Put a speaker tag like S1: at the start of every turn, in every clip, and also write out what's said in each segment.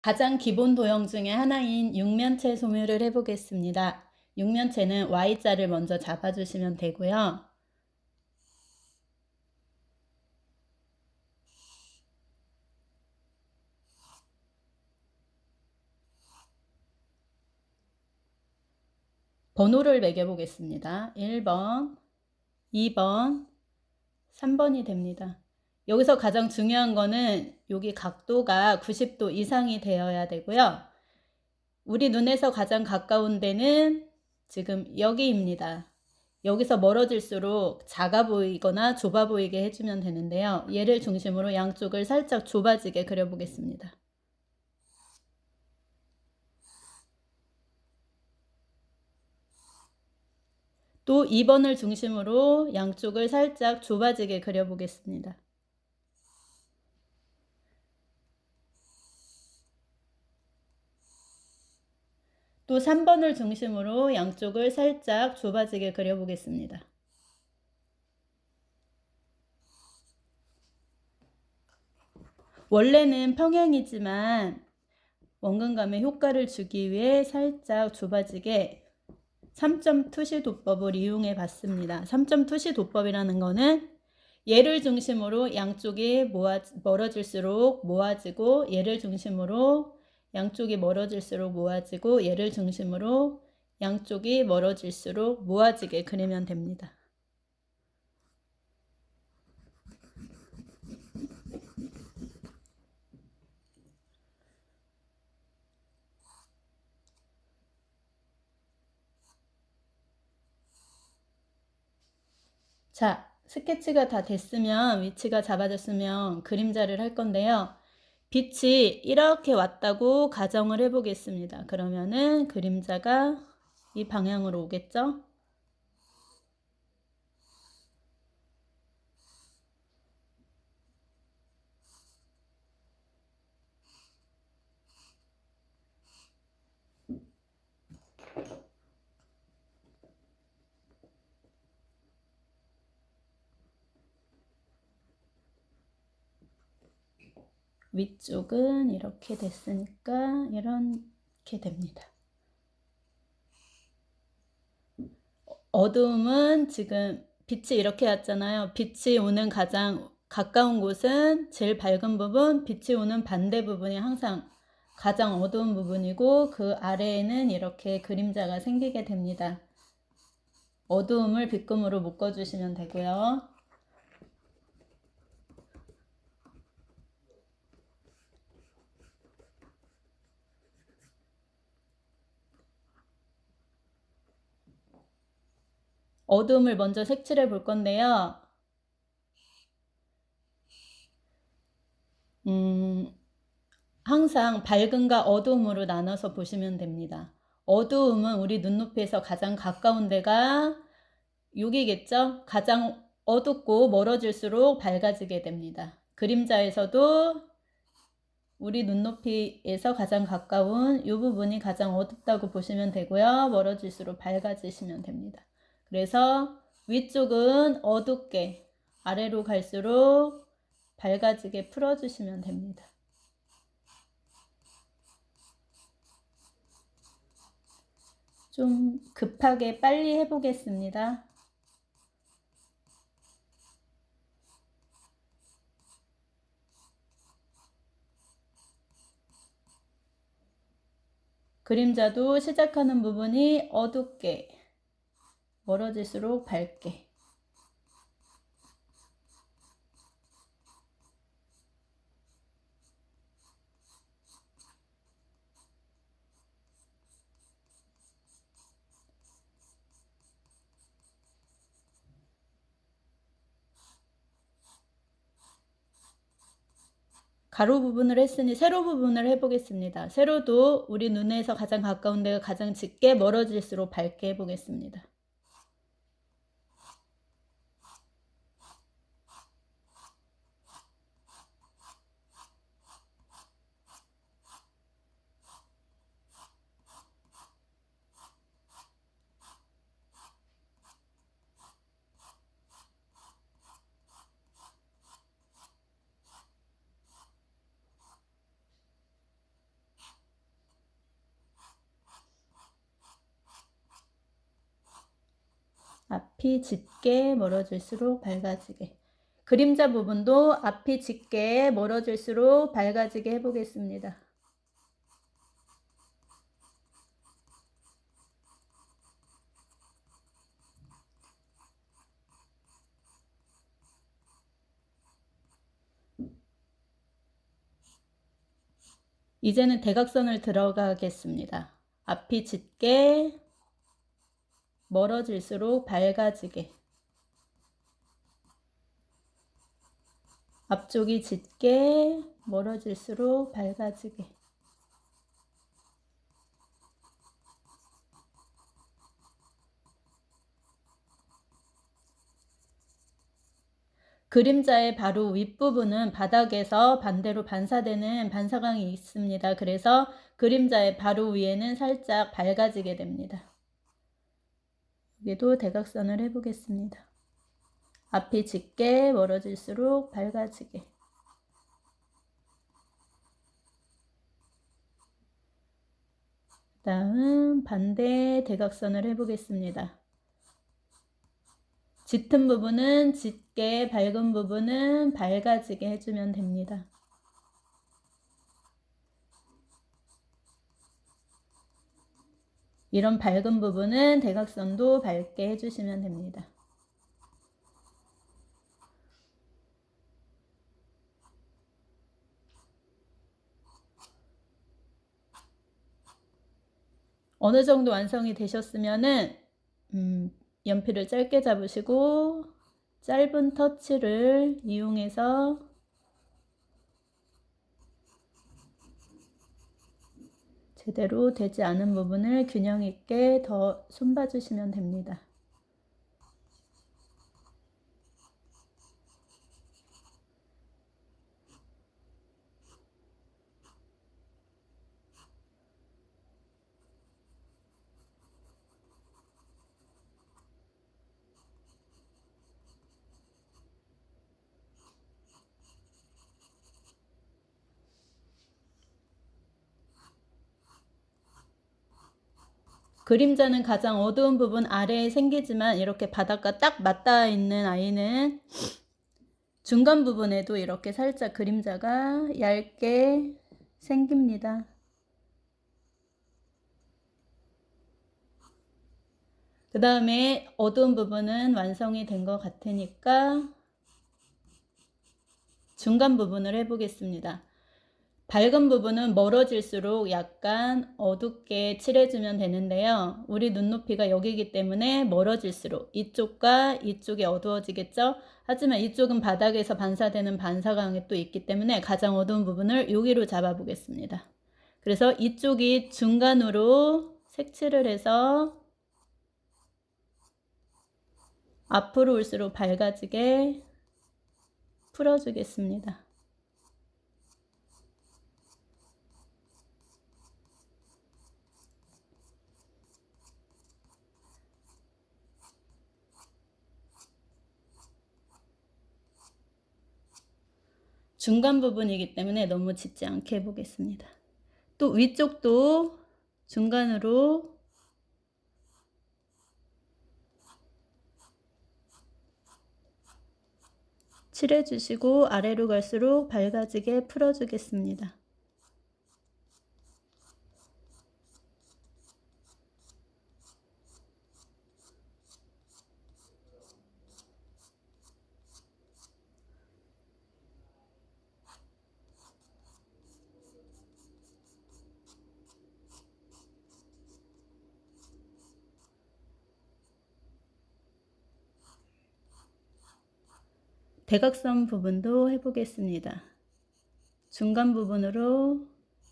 S1: 가장 기본 도형 중에 하나인 육면체 소묘를 해보겠습니다. 육면체는 Y자를 먼저 잡아주시면 되고요. 번호를 매겨보겠습니다. 1번, 2번, 3번이 됩니다. 여기서 가장 중요한 거는 여기 각도가 90도 이상이 되어야 되고요. 우리 눈에서 가장 가까운 데는 지금 여기입니다. 여기서 멀어질수록 작아 보이거나 좁아 보이게 해주면 되는데요. 얘를 중심으로 양쪽을 살짝 좁아지게 그려보겠습니다. 또 2번을 중심으로 양쪽을 살짝 좁아지게 그려보겠습니다. 또 3번을 중심으로 양쪽을 살짝 좁아지게 그려보겠습니다. 원래는 평행이지만 원근감의 효과를 주기 위해 살짝 좁아지게 3점 투시 도법을 이용해 봤습니다. 3점 투시 도법이라는 거는 얘를 중심으로 양쪽이 멀어질수록 모아지고, 얘를 중심으로 양쪽이 멀어질수록 모아지고, 얘를 중심으로 양쪽이 멀어질수록 모아지게 그리면 됩니다. 자, 스케치가 다 됐으면, 위치가 잡아졌으면 그림자를 할 건데요. 빛이 이렇게 왔다고 가정을 해보겠습니다. 그러면은 그림자가 이 방향으로 오겠죠? 위쪽은 이렇게 됐으니까 이렇게 됩니다. 어두움은 지금 빛이 이렇게 왔잖아요. 빛이 오는 가장 가까운 곳은 제일 밝은 부분, 빛이 오는 반대 부분이 항상 가장 어두운 부분이고, 그 아래에는 이렇게 그림자가 생기게 됩니다. 어두움을 빗금으로 묶어주시면 되고요. 어두움을 먼저 색칠해 볼 건데요. 항상 밝음과 어두움으로 나눠서 보시면 됩니다. 어두움은 우리 눈높이에서 가장 가까운 데가 여기겠죠? 가장 어둡고 멀어질수록 밝아지게 됩니다. 그림자에서도 우리 눈높이에서 가장 가까운 이 부분이 가장 어둡다고 보시면 되고요. 멀어질수록 밝아지시면 됩니다. 그래서 위쪽은 어둡게, 아래로 갈수록 밝아지게 풀어주시면 됩니다. 좀 급하게 빨리 해보겠습니다. 그림자도 시작하는 부분이 어둡게, 멀어질수록 밝게. 가로 부분을 했으니 세로 부분을 해보겠습니다. 세로도 우리 눈에서 가장 가까운 데가 가장 짙게, 멀어질수록 밝게 해보겠습니다. 앞이 짙게 멀어질수록 밝아지게. 그림자 부분도 앞이 짙게 멀어질수록 밝아지게 해보겠습니다. 이제는 대각선을 들어가겠습니다. 앞이 짙게 멀어질수록 밝아지게. 앞쪽이 짙게 멀어질수록 밝아지게. 그림자의 바로 윗부분은 바닥에서 반대로 반사되는 반사광이 있습니다. 그래서 그림자의 바로 위에는 살짝 밝아지게 됩니다. 여기도 대각선을 해보겠습니다. 앞이 짙게 멀어질수록 밝아지게. 다음 반대 대각선을 해보겠습니다. 짙은 부분은 짙게, 밝은 부분은 밝아지게 해주면 됩니다. 이런 밝은 부분은 대각선도 밝게 해주시면 됩니다. 어느 정도 완성이 되셨으면은 연필을 짧게 잡으시고 짧은 터치를 이용해서 제대로 되지 않은 부분을 균형 있게 더 손봐 주시면 됩니다. 그림자는 가장 어두운 부분 아래에 생기지만 이렇게 바닥과 딱 맞닿아 있는 아이는 중간 부분에도 이렇게 살짝 그림자가 얇게 생깁니다. 그 다음에 어두운 부분은 완성이 된 것 같으니까 중간 부분을 해보겠습니다. 밝은 부분은 멀어질수록 약간 어둡게 칠해주면 되는데요. 우리 눈높이가 여기이기 때문에 멀어질수록 이쪽과 이쪽이 어두워지겠죠? 하지만 이쪽은 바닥에서 반사되는 반사광이 또 있기 때문에 가장 어두운 부분을 여기로 잡아 보겠습니다. 그래서 이쪽이 중간으로 색칠을 해서 앞으로 올수록 밝아지게 풀어주겠습니다. 중간 부분이기 때문에 너무 짙지 않게 해보겠습니다. 또 위쪽도 중간으로 칠해주시고 아래로 갈수록 밝아지게 풀어주겠습니다. 대각선 부분도 해보겠습니다. 중간 부분으로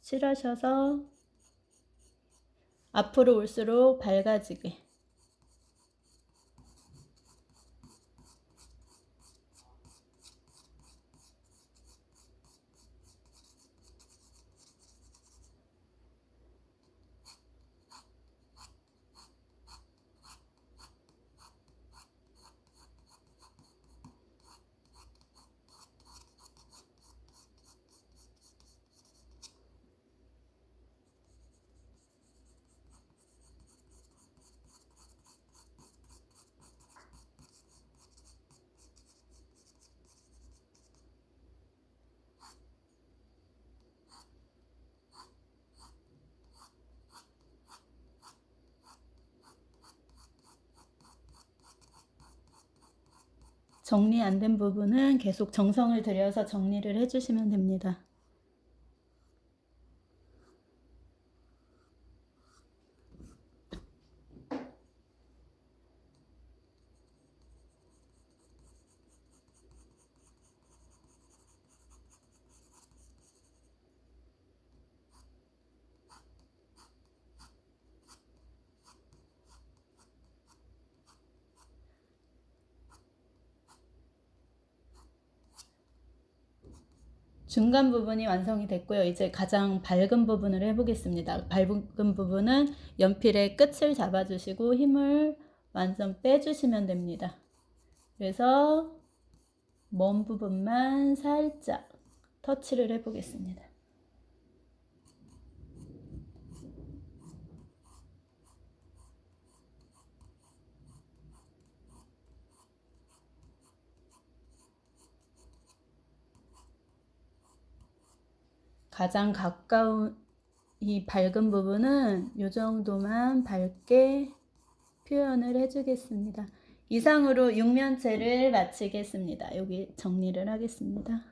S1: 칠하셔서 앞으로 올수록 밝아지게. 정리 안 된 부분은 계속 정성을 들여서 정리를 해주시면 됩니다. 중간 부분이 완성이 됐고요. 이제 가장 밝은 부분을 해보겠습니다. 밝은 부분은 연필의 끝을 잡아주시고 힘을 완전 빼주시면 됩니다. 그래서 먼 부분만 살짝 터치를 해보겠습니다. 가장 가까운 이 밝은 부분은 이 정도만 밝게 표현을 해주겠습니다. 이상으로 육면체를 마치겠습니다. 여기 정리를 하겠습니다.